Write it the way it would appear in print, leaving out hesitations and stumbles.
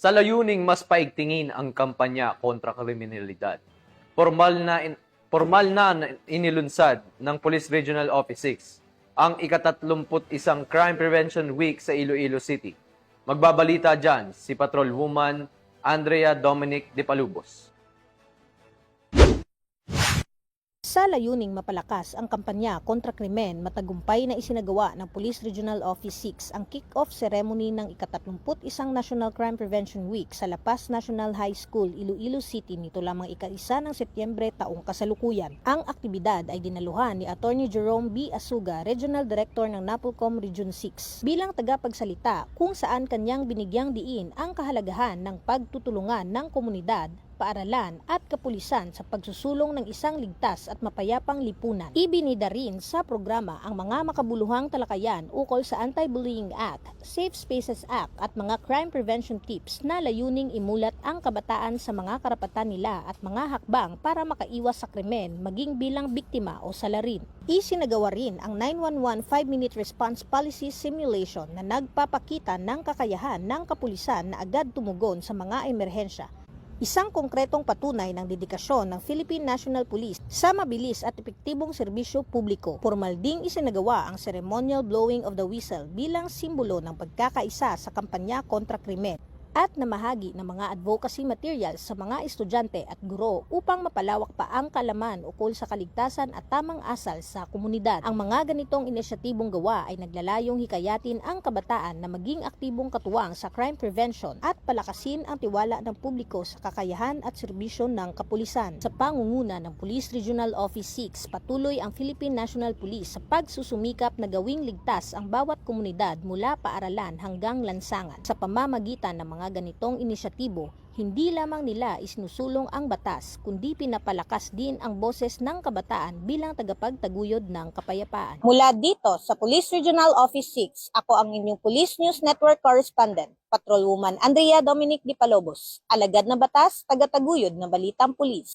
sa layuning mas paigtingin ang kampanya kontra kriminalidad. Formal na inilunsad ng Police Regional Office 6 ang ika-31 Crime Prevention Week sa Iloilo City. Magbabalita dyan si Patrolwoman Andrea Dominic de Palubos. Sa layuning mapalakas ang kampanya kontra krimen, matagumpay na isinagawa ng Police Regional Office 6 ang kick-off ceremony ng ika-31 National Crime Prevention Week sa La Paz National High School, Iloilo City nito lamang ika-1 ng Setyembre taong kasalukuyan. Ang aktibidad ay dinaluhan ni Attorney Jerome B. Asuga, Regional Director ng NAPOLCOM Region 6, bilang tagapagsalita kung saan kanyang binigyang diin ang kahalagahan ng pagtutulungan ng komunidad, paaralan at kapulisan sa pagsusulong ng isang ligtas at mapayapang lipunan. Ibinida rin sa programa ang mga makabuluhang talakayan ukol sa Anti-Bullying Act, Safe Spaces Act at mga crime prevention tips na layuning imulat ang kabataan sa mga karapatan nila at mga hakbang para makaiwas sa krimen maging bilang biktima o salarin. Isinagawa rin ang 911 5-minute response policy simulation na nagpapakita ng kakayahan ng kapulisan na agad tumugon sa mga emerhensya. Isang konkretong patunay ng dedikasyon ng Philippine National Police sa mabilis at epektibong serbisyo publiko. Formal ding isinagawa ang ceremonial blowing of the whistle bilang simbolo ng pagkakaisa sa kampanya kontra krimen at namahagi ng mga advocacy materials sa mga estudyante at guro upang mapalawak pa ang kaalaman ukol sa kaligtasan at tamang asal sa komunidad. Ang mga ganitong inisyatibong gawa ay naglalayong hikayatin ang kabataan na maging aktibong katuwang sa crime prevention at palakasin ang tiwala ng publiko sa kakayahan at serbisyo ng kapulisan. Sa pangunguna ng Police Regional Office 6, patuloy ang Philippine National Police sa pagsusumikap na gawing ligtas ang bawat komunidad mula paaralan hanggang lansangan. Sa pamamagitan ng mga ganitong inisyatibo, hindi lamang nila isinusulong ang batas, kundi pinapalakas din ang boses ng kabataan bilang tagapagtaguyod ng kapayapaan. Mula dito sa Police Regional Office 6, ako ang inyong Police News Network Correspondent, Patrolwoman Andrea Dominic de Palobos, alagad ng batas, tagataguyod ng balitang pulis.